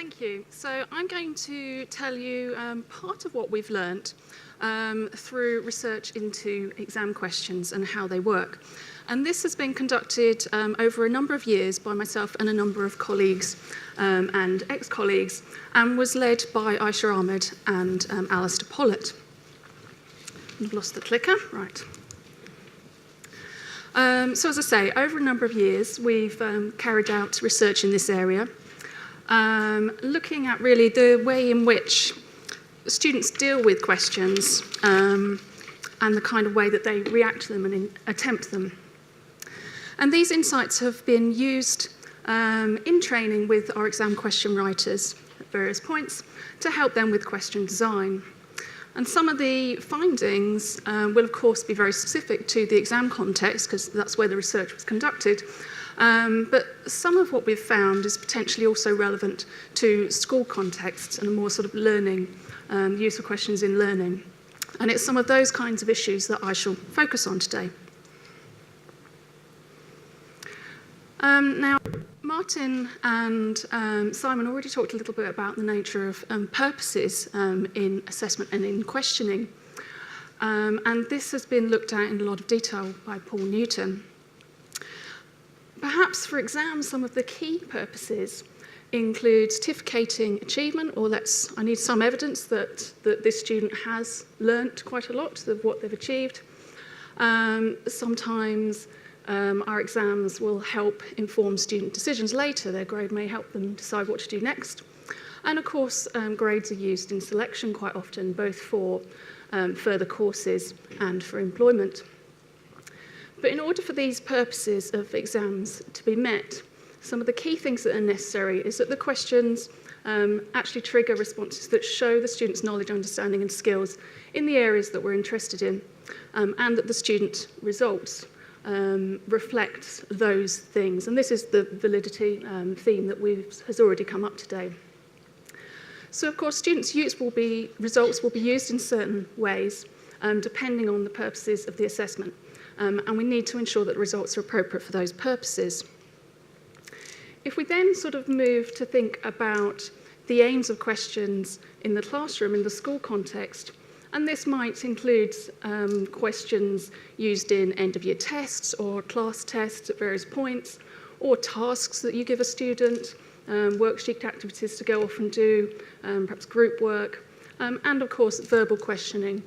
Thank you. So I'm going to tell you part of what we've learnt through research into exam questions and how they work. And this has been conducted over a number of years by myself and a number of colleagues and ex-colleagues, and was led by Aisha Ahmed and Alistair Pollett. I've lost the clicker, right. So as I say, over a number of years, we've carried out research in this area, looking at really the way in which students deal with questions and the kind of way that they react to them and attempt them. And these insights have been used in training with our exam question writers at various points to help them with question design. And some of the findings will, of course, be very specific to the exam context, because that's where the research was conducted. But some of what we've found is potentially also relevant to school contexts and a more sort of learning, use of questions in learning. And it's some of those kinds of issues that I shall focus on today. Now, Martin and Simon already talked a little bit about the nature of purposes in assessment and in questioning. And this has been looked at in a lot of detail by Paul Newton. Perhaps for exams, some of the key purposes include certificating achievement, or I need some evidence that this student has learnt quite a lot of what they've achieved. Sometimes our exams will help inform student decisions later. Their grade may help them decide what to do next. And of course, grades are used in selection quite often, both for further courses and for employment. But in order for these purposes of exams to be met, some of the key things that are necessary is that the questions actually trigger responses that show the student's knowledge, understanding and skills in the areas that we're interested in, and that the student results reflect those things. And this is the validity theme that has already come up today. So of course, results will be used in certain ways, depending on the purposes of the assessment. And we need to ensure that the results are appropriate for those purposes. If we then sort of move to think about the aims of questions in the classroom, in the school context, and this might include questions used in end-of-year tests or class tests at various points, or tasks that you give a student, worksheet activities to go off and do, perhaps group work, and of course verbal questioning.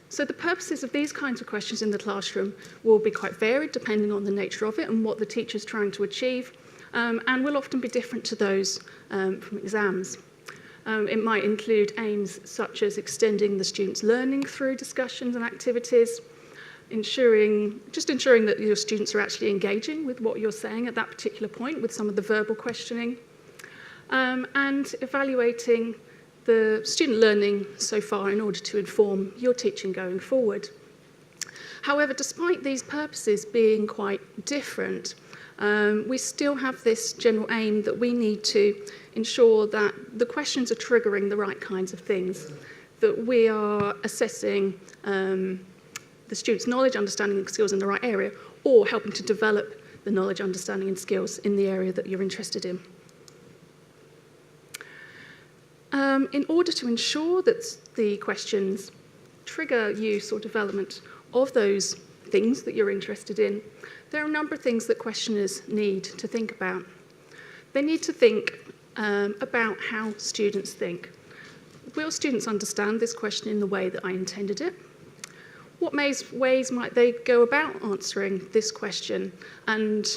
So the purposes of these kinds of questions in the classroom will be quite varied depending on the nature of it and what the teacher's trying to achieve, and will often be different to those from exams. It might include aims such as extending the student's learning through discussions and activities, ensuring that your students are actually engaging with what you're saying at that particular point with some of the verbal questioning, and evaluating the student learning so far in order to inform your teaching going forward. However, despite these purposes being quite different, we still have this general aim that we need to ensure that the questions are triggering the right kinds of things, that we are assessing the student's knowledge, understanding and skills in the right area, or helping to develop the knowledge, understanding and skills in the area that you're interested in. In order to ensure that the questions trigger use or development of those things that you're interested in, there are a number of things that questioners need to think about. They need to think about how students think. Will students understand this question in the way that I intended it? What ways might they go about answering this question, and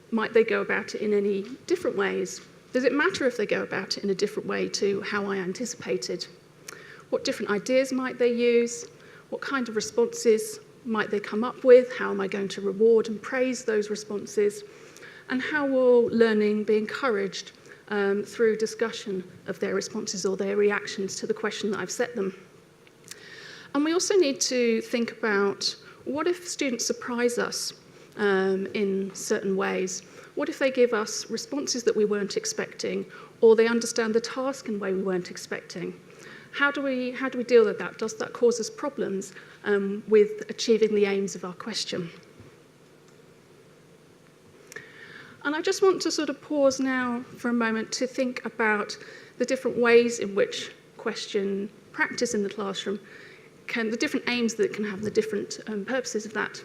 might they go about it in any different ways? Does it matter if they go about it in a different way to how I anticipated? What different ideas might they use? What kind of responses might they come up with? How am I going to reward and praise those responses? And how will learning be encouraged through discussion of their responses or their reactions to the question that I've set them? And we also need to think about, what if students surprise us in certain ways? What if they give us responses that we weren't expecting, or they understand the task in a way we weren't expecting? How do we deal with that? Does that cause us problems with achieving the aims of our question? And I just want to sort of pause now for a moment to think about the different ways in which question practice in the classroom the different aims that it can have, the different purposes of that.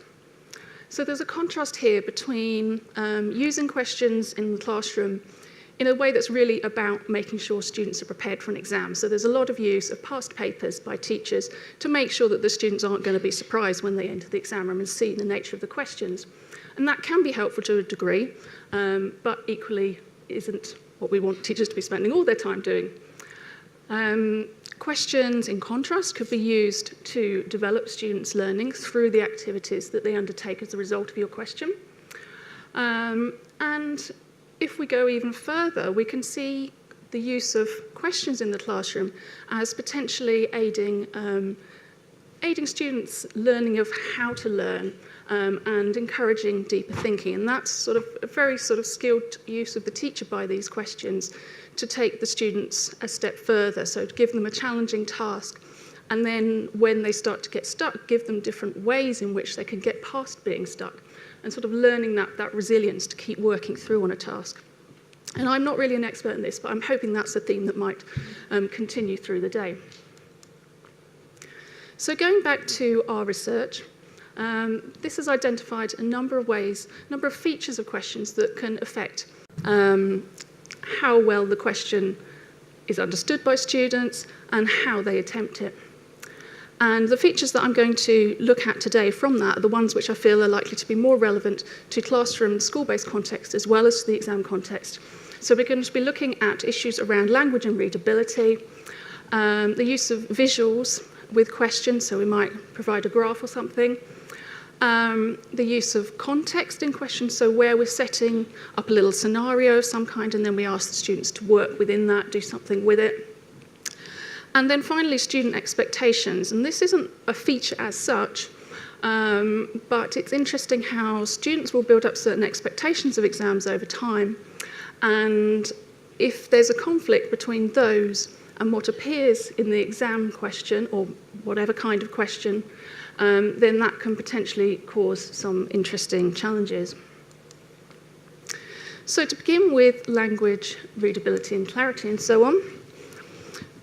So there's a contrast here between using questions in the classroom in a way that's really about making sure students are prepared for an exam. So there's a lot of use of past papers by teachers to make sure that the students aren't going to be surprised when they enter the exam room and see the nature of the questions. And that can be helpful to a degree, but equally isn't what we want teachers to be spending all their time doing. Questions, in contrast, could be used to develop students' learning through the activities that they undertake as a result of your question. And if we go even further, we can see the use of questions in the classroom as potentially aiding students' learning of how to learn and encouraging deeper thinking. And that's sort of a very sort of skilled use of the teacher by these questions to take the students a step further, so to give them a challenging task. And then when they start to get stuck, give them different ways in which they can get past being stuck and sort of learning that resilience to keep working through on a task. And I'm not really an expert in this, but I'm hoping that's a theme that might continue through the day. So going back to our research, this has identified a number of ways, a number of features of questions that can affect how well the question is understood by students and how they attempt it. And the features that I'm going to look at today from that are the ones which I feel are likely to be more relevant to classroom, school-based context, as well as to the exam context. So we're going to be looking at issues around language and readability, the use of visuals with questions, so we might provide a graph or something, the use of context in questions, so where we're setting up a little scenario of some kind and then we ask the students to work within that, do something with it. And then finally, student expectations. And this isn't a feature as such, but it's interesting how students will build up certain expectations of exams over time. And if there's a conflict between those and what appears in the exam question, or whatever kind of question, then that can potentially cause some interesting challenges. So to begin with language, readability and clarity and so on,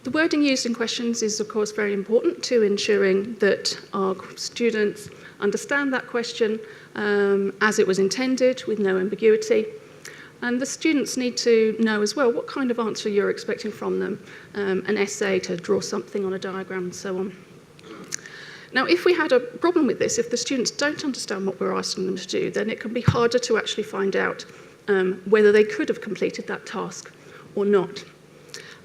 the wording used in questions is, of course, very important to ensuring that our students understand that question as it was intended, with no ambiguity. And the students need to know as well what kind of answer you're expecting from them, an essay, to draw something on a diagram, and so on. Now, if we had a problem with this, if the students don't understand what we're asking them to do, then it can be harder to actually find out whether they could have completed that task or not.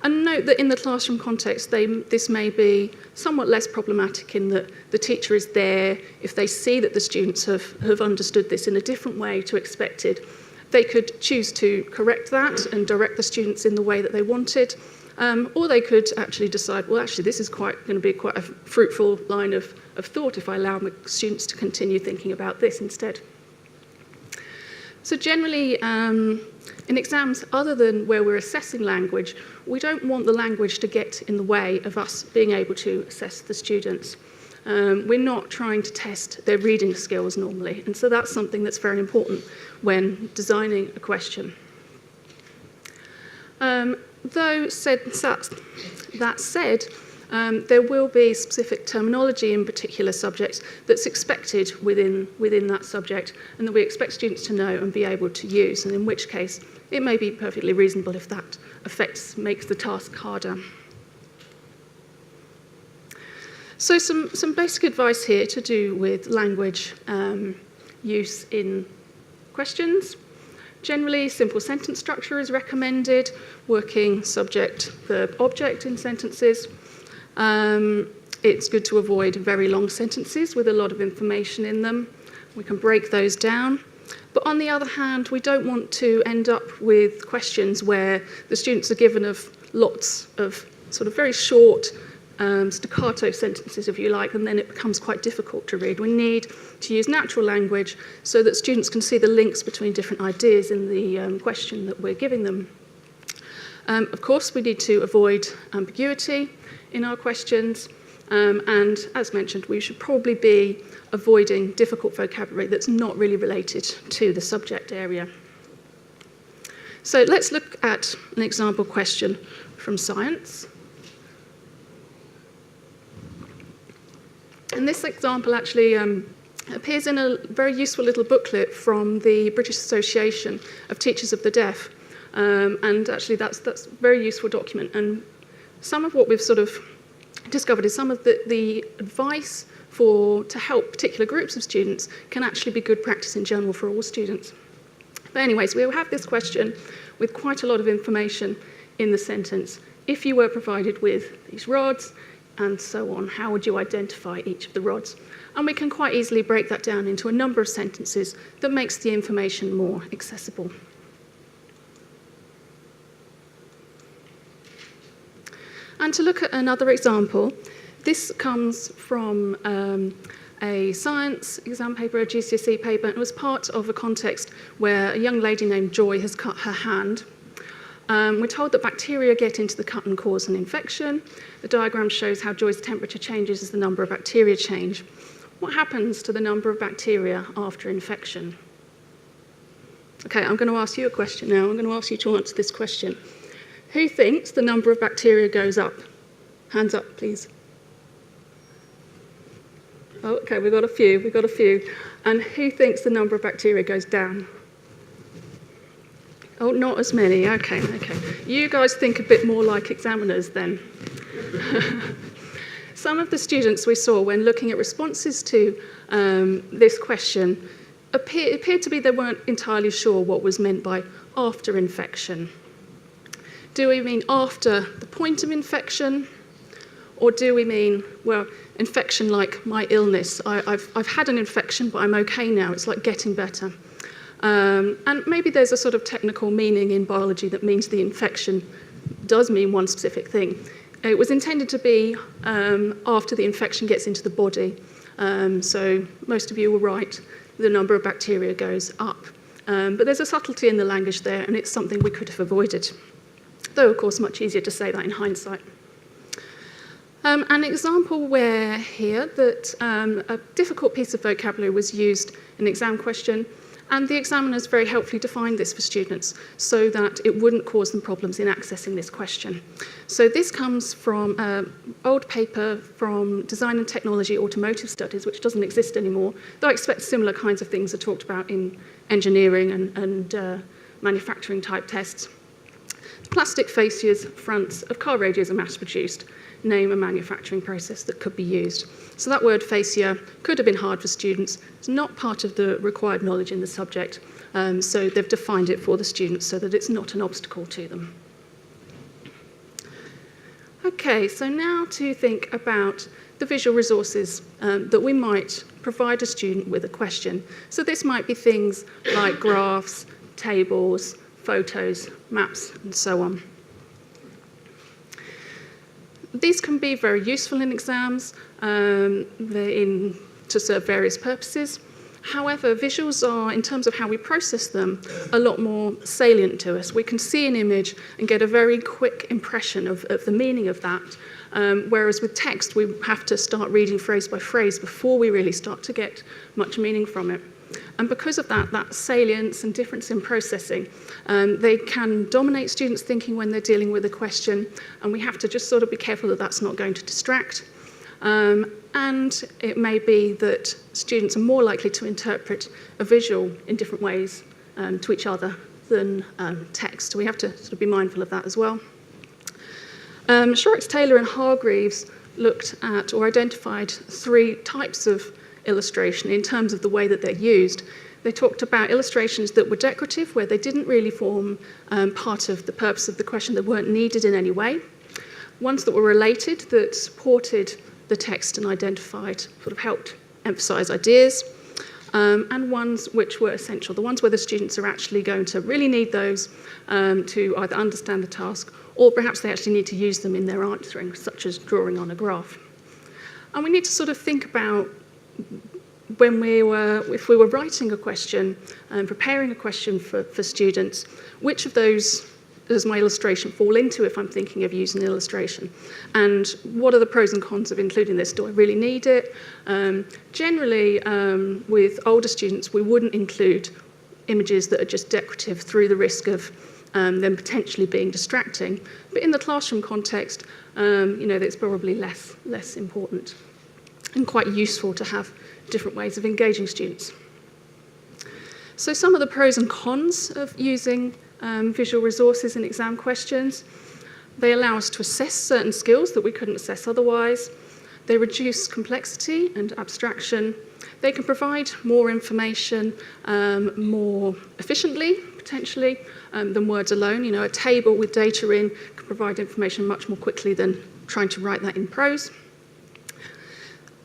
And note that in the classroom context, this may be somewhat less problematic in that the teacher is there. If they see that the students have understood this in a different way to expected, they could choose to correct that and direct the students in the way that they wanted, or they could actually decide, well, actually, this is going to be quite a fruitful line of thought if I allow my students to continue thinking about this instead. So generally, in exams, other than where we're assessing language, we don't want the language to get in the way of us being able to assess the students. We're not trying to test their reading skills normally, and so that's something that's very important when designing a question. Though that said, there will be specific terminology in particular subjects that's expected within that subject and that we expect students to know and be able to use, and in which case it may be perfectly reasonable if that makes the task harder. So some basic advice here to do with language use in questions. Generally, simple sentence structure is recommended, working subject, verb, object in sentences. It's good to avoid very long sentences with a lot of information in them. We can break those down. But on the other hand, we don't want to end up with questions where the students are given of lots of sort of very short staccato sentences, if you like, and then it becomes quite difficult to read. We need to use natural language so that students can see the links between different ideas in the question that we're giving them. Of course, we need to avoid ambiguity in our questions, and as mentioned, we should probably be avoiding difficult vocabulary that's not really related to the subject area. So let's look at an example question from science. And this example actually appears in a very useful little booklet from the British Association of Teachers of the Deaf. And actually that's a very useful document. And some of what we've sort of discovered is some of the advice to help particular groups of students can actually be good practice in general for all students. But anyways, we will have this question with quite a lot of information in the sentence. If you were provided with these rods and so on, how would you identify each of the rods? And we can quite easily break that down into a number of sentences that makes the information more accessible. And to look at another example, this comes from a science exam paper, a GCSE paper, and it was part of a context where a young lady named Joy has cut her hand. We're told that bacteria get into the cut and cause an infection. The diagram shows how Joy's temperature changes as the number of bacteria change. What happens to the number of bacteria after infection? Okay, I'm going to ask you a question now. I'm going to ask you to answer this question. Who thinks the number of bacteria goes up? Hands up, please. Oh, okay, we've got a few. And who thinks the number of bacteria goes down? Oh, not as many, okay. You guys think a bit more like examiners then. Some of the students we saw when looking at responses to this question appeared to be they weren't entirely sure what was meant by after infection. Do we mean after the point of infection? Or do we mean, well, infection like my illness? I've had an infection, but I'm okay now. It's like getting better. And maybe there's a sort of technical meaning in biology that means the infection does mean one specific thing. It was intended to be after the infection gets into the body. So most of you were right. The number of bacteria goes up. But there's a subtlety in the language there, and it's something we could have avoided. Though, of course, much easier to say that in hindsight. An example where here that a difficult piece of vocabulary was used in an exam question, and the examiners very helpfully defined this for students so that it wouldn't cause them problems in accessing this question. So this comes from an old paper from Design and Technology Automotive Studies, which doesn't exist anymore, though I expect similar kinds of things are talked about in engineering and manufacturing type tests. Plastic fascias, fronts of car radios are mass-produced. Name a manufacturing process that could be used. So that word fascia could have been hard for students. It's not part of the required knowledge in the subject, so they've defined it for the students so that it's not an obstacle to them. Okay, so now to think about the visual resources that we might provide a student with a question. So this might be things like graphs, tables, photos, maps, and so on. These can be very useful in exams to serve various purposes. However, visuals are, in terms of how we process them, a lot more salient to us. We can see an image and get a very quick impression of the meaning of that, whereas with text, we have to start reading phrase by phrase before we really start to get much meaning from it. And because of that salience and difference in processing, they can dominate students' thinking when they're dealing with a question, and we have to just sort of be careful that that's not going to distract. And it may be that students are more likely to interpret a visual in different ways to each other than text. So we have to sort of be mindful of that as well. Shorrocks, Taylor, and Hargreaves looked at or identified 3 types of illustration in terms of the way that they're used. They talked about illustrations that were decorative, where they didn't really form part of the purpose of the question, that weren't needed in any way. Ones that were related, that supported the text and identified, sort of helped emphasize ideas. And ones which were essential, the ones where the students are actually going to really need those to either understand the task, or perhaps they actually need to use them in their answering, such as drawing on a graph. And we need to sort of think about if we were writing a question and preparing a question for students, which of those does my illustration fall into if I'm thinking of using an illustration? And what are the pros and cons of including this? Do I really need it? Generally, with older students, we wouldn't include images that are just decorative through the risk of then potentially being distracting. But in the classroom context, it's probably less important and quite useful to have different ways of engaging students. So some of the pros and cons of using visual resources in exam questions: they allow us to assess certain skills that we couldn't assess otherwise. They reduce complexity and abstraction. They can provide more information more efficiently, potentially, than words alone. A table with data in can provide information much more quickly than trying to write that in prose.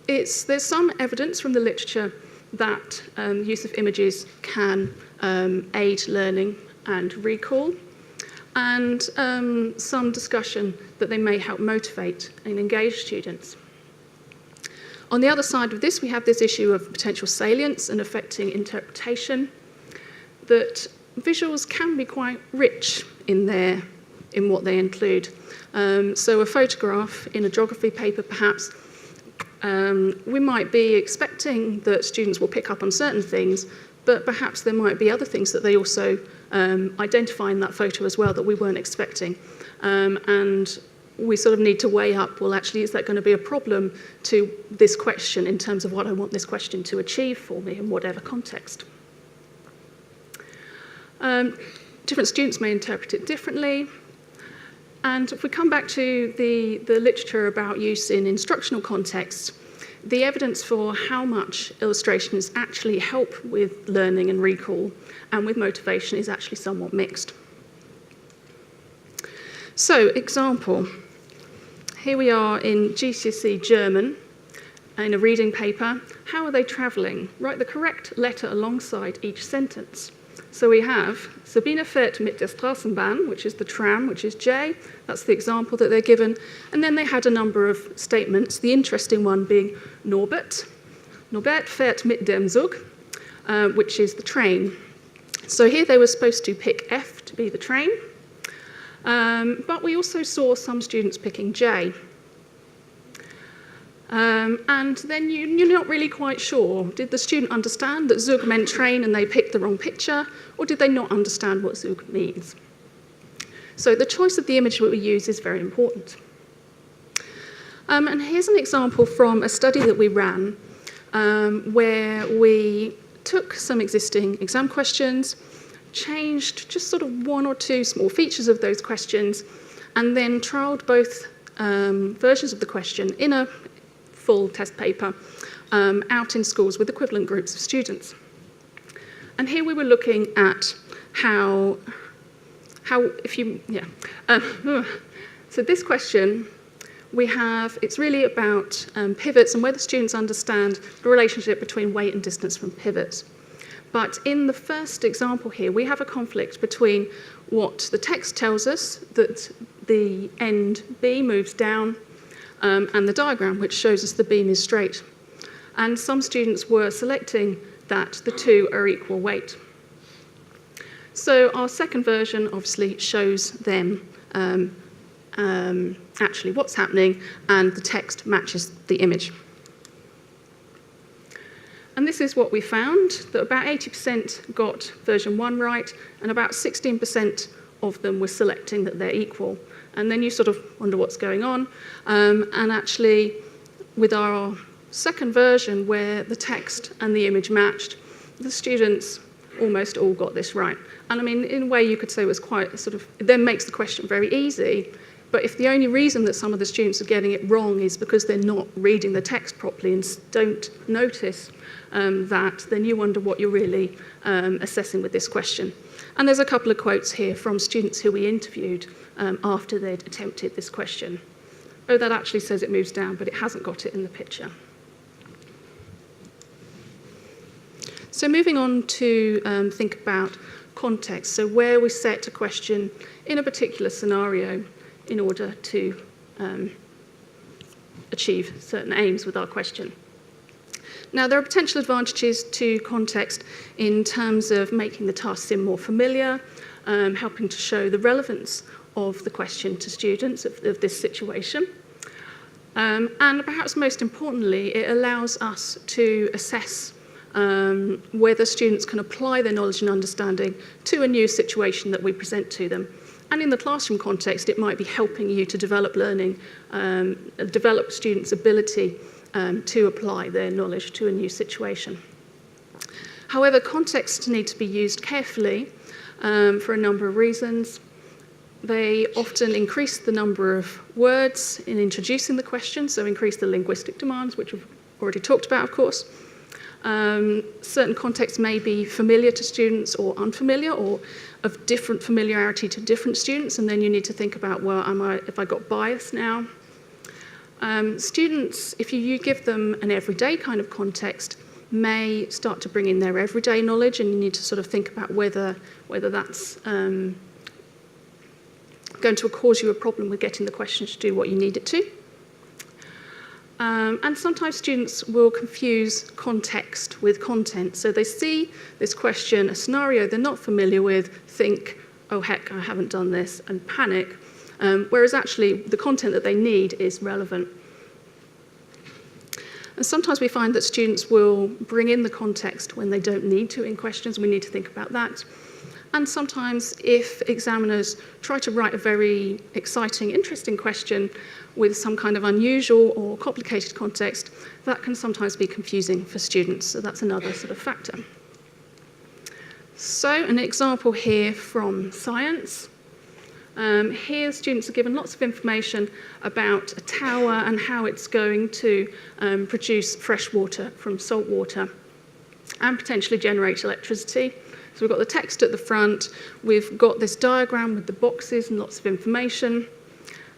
There's some evidence from the literature that use of images can aid learning and recall, and some discussion that they may help motivate and engage students. On the other side of this, we have this issue of potential salience and affecting interpretation, that visuals can be quite rich in what they include. So a photograph in a geography paper, perhaps, we might be expecting that students will pick up on certain things, but perhaps there might be other things that they also identify in that photo as well that we weren't expecting. And we sort of need to weigh up, well, actually, is that going to be a problem to this question in terms of what I want this question to achieve for me in whatever context? Different students may interpret it differently. And if we come back to the literature about use in instructional contexts, the evidence for how much illustrations actually help with learning and recall and with motivation is actually somewhat mixed. So, example. Here we are in GCSE German in a reading paper. How are they travelling? Write the correct letter alongside each sentence. So we have Sabine fährt mit der Straßenbahn, which is the tram, which is J. That's the example that they're given. And then they had a number of statements, the interesting one being Norbert. Norbert fährt mit dem Zug, which is the train. So here they were supposed to pick F to be the train. But we also saw some students picking J. And then you're not really quite sure. Did the student understand that Zug meant train and they picked the wrong picture, or did they not understand what Zug means? So the choice of the image that we use is very important. And here's an example from a study that we ran where we took some existing exam questions, changed just sort of one or two small features of those questions, and then trialled both versions of the question in a full test paper out in schools with equivalent groups of students. And here we were looking at so this question, it's really about pivots and whether students understand the relationship between weight and distance from pivots. But in the first example here, we have a conflict between what the text tells us, that the end B moves down, and the diagram, which shows us the beam is straight. And some students were selecting that the two are equal weight. So our second version obviously shows them actually what's happening, and the text matches the image. And this is what we found, that about 80% got version 1 right, and about 16% of them were selecting that they're equal. And then you sort of wonder what's going on. And actually, with our second version, where the text and the image matched, the students almost all got this right. And I mean, in a way, you could say it was quite it then makes the question very easy. But if the only reason that some of the students are getting it wrong is because they're not reading the text properly and don't notice that, then you wonder what you're really assessing with this question. And there's a couple of quotes here from students who we interviewed after they'd attempted this question. Oh, that actually says it moves down, but it hasn't got it in the picture. So moving on to think about context, so where we set a question in a particular scenario in order to achieve certain aims with our question. Now, there are potential advantages to context in terms of making the task seem more familiar, helping to show the relevance of the question to students of this situation. And perhaps most importantly, it allows us to assess whether students can apply their knowledge and understanding to a new situation that we present to them. And in the classroom context, it might be helping you to develop learning, develop students' ability to apply their knowledge to a new situation. However, contexts need to be used carefully for a number of reasons. They often increase the number of words in introducing the question, so increase the linguistic demands, which we've already talked about, of course. Certain contexts may be familiar to students or unfamiliar, or of different familiarity to different students, and then you need to think about, well, have I got bias now? Students, if you give them an everyday kind of context, may start to bring in their everyday knowledge, and you need to sort of think about whether that's going to cause you a problem with getting the question to do what you need it to. And sometimes students will confuse context with content. So they see this question, a scenario they're not familiar with, think, oh heck, I haven't done this, and panic, whereas actually the content that they need is relevant. And sometimes we find that students will bring in the context when they don't need to in questions. We need to think about that. And sometimes if examiners try to write a very exciting, interesting question with some kind of unusual or complicated context, that can sometimes be confusing for students. So that's another sort of factor. So an example here from science. Here students are given lots of information about a tower and how it's going to produce fresh water from salt water and potentially generate electricity. So we've got the text at the front, we've got this diagram with the boxes and lots of information,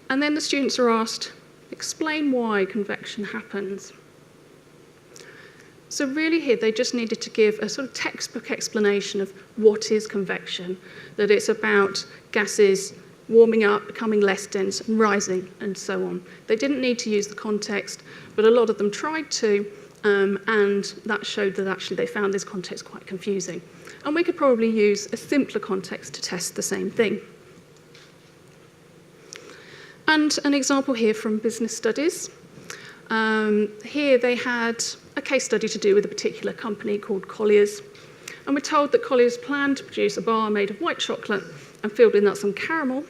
and then the students are asked, explain why convection happens. So really here they just needed to give a sort of textbook explanation of what is convection, that it's about gases warming up, becoming less dense, and rising, and so on. They didn't need to use the context, but a lot of them tried to, and that showed that actually they found this context quite confusing. And we could probably use a simpler context to test the same thing. And an example here from business studies. Here they had a case study to do with a particular company called Collier's. And we're told that Collier's planned to produce a bar made of white chocolate and filled with nuts and caramel.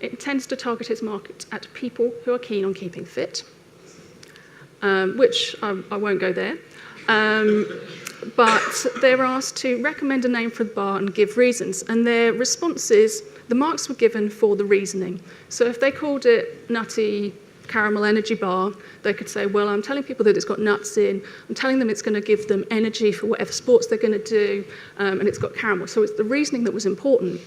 It intends to target its market at people who are keen on keeping fit, which I won't go there. But they're asked to recommend a name for the bar and give reasons. And their responses, the marks were given for the reasoning. So if they called it Nutty Caramel Energy Bar, they could say, well, I'm telling people that it's got nuts in, I'm telling them it's going to give them energy for whatever sports they're going to do, and it's got caramel. So it's the reasoning that was important.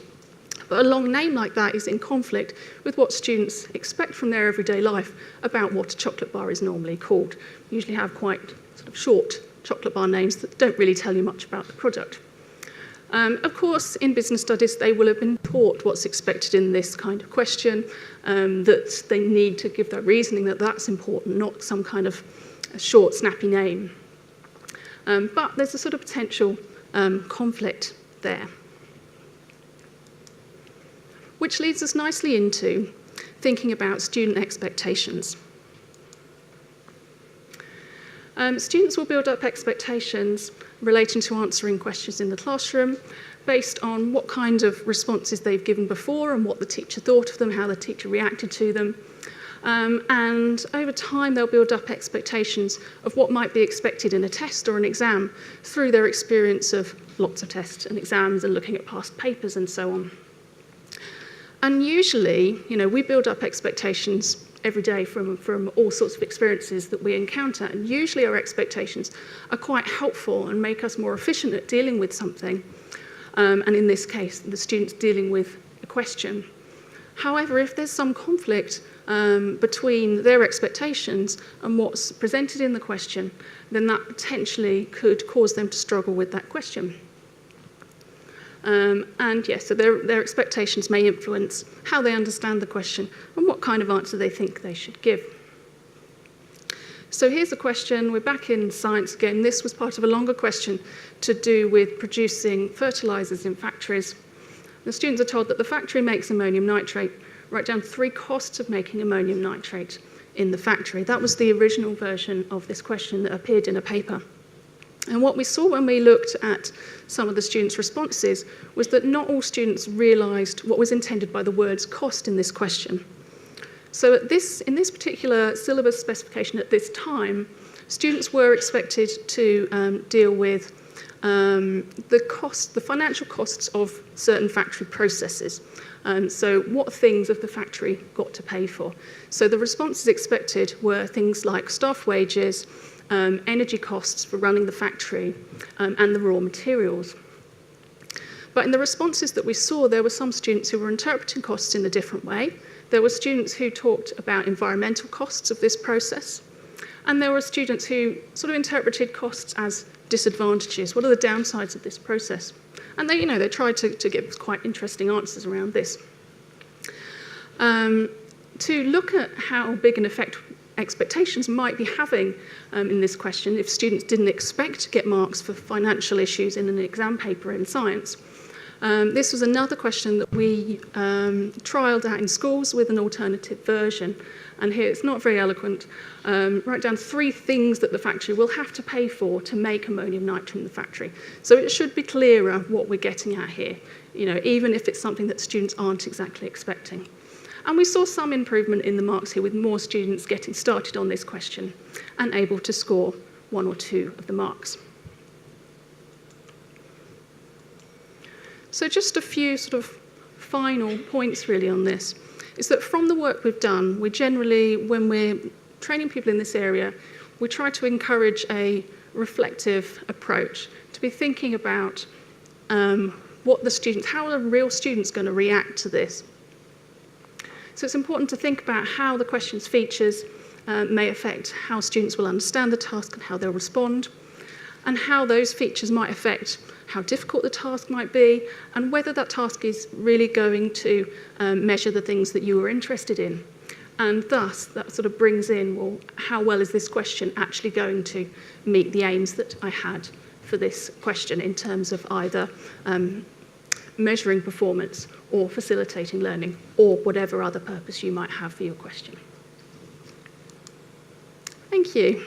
But a long name like that is in conflict with what students expect from their everyday life about what a chocolate bar is normally called. We usually have quite sort of short chocolate bar names that don't really tell you much about the product. Of course, in business studies, they will have been taught what's expected in this kind of question, that they need to give their reasoning that that's important, not some kind of short, snappy name. But there's a sort of potential conflict there. Which leads us nicely into thinking about student expectations. Students will build up expectations relating to answering questions in the classroom based on what kind of responses they've given before and what the teacher thought of them, how the teacher reacted to them. And over time, they'll build up expectations of what might be expected in a test or an exam through their experience of lots of tests and exams and looking at past papers and so on. And usually, we build up expectations every day from all sorts of experiences that we encounter. And usually our expectations are quite helpful and make us more efficient at dealing with something. And in this case, the student's dealing with a question. However, if there's some conflict between their expectations and what's presented in the question, then that potentially could cause them to struggle with that question. And yes, so their expectations may influence how they understand the question and what kind of answer they think they should give. So here's a question. We're back in science again. This was part of a longer question to do with producing fertilizers in factories. The students are told that the factory makes ammonium nitrate. Write down 3 costs of making ammonium nitrate in the factory. That was the original version of this question that appeared in a paper. And what we saw when we looked at some of the students' responses was that not all students realised what was intended by the words cost in this question. So in this particular syllabus specification at this time, students were expected to deal with the financial costs of certain factory processes. So what things have the factory got to pay for? So the responses expected were things like staff wages, energy costs for running the factory, and the raw materials. But in the responses that we saw, there were some students who were interpreting costs in a different way. There were students who talked about environmental costs of this process. And there were students who sort of interpreted costs as disadvantages. What are the downsides of this process? And they tried to give quite interesting answers around this. To look at how big an effect expectations might be having in this question if students didn't expect to get marks for financial issues in an exam paper in science. This was another question that we trialled out in schools with an alternative version. And here it's not very eloquent. Write down 3 things that the factory will have to pay for to make ammonium nitrate in the factory. So it should be clearer what we're getting at here, even if it's something that students aren't exactly expecting. And we saw some improvement in the marks here with more students getting started on this question and able to score 1 or 2 of the marks. So just a few sort of final points really on this is that from the work we've done, we generally, when we're training people in this area, we try to encourage a reflective approach, to be thinking about how are real students going to react to this. So it's important to think about how the question's features may affect how students will understand the task and how they'll respond, and how those features might affect how difficult the task might be, and whether that task is really going to measure the things that you were interested in. And thus, that sort of brings in, well, how well is this question actually going to meet the aims that I had for this question in terms of either measuring performance or facilitating learning, or whatever other purpose you might have for your question. Thank you.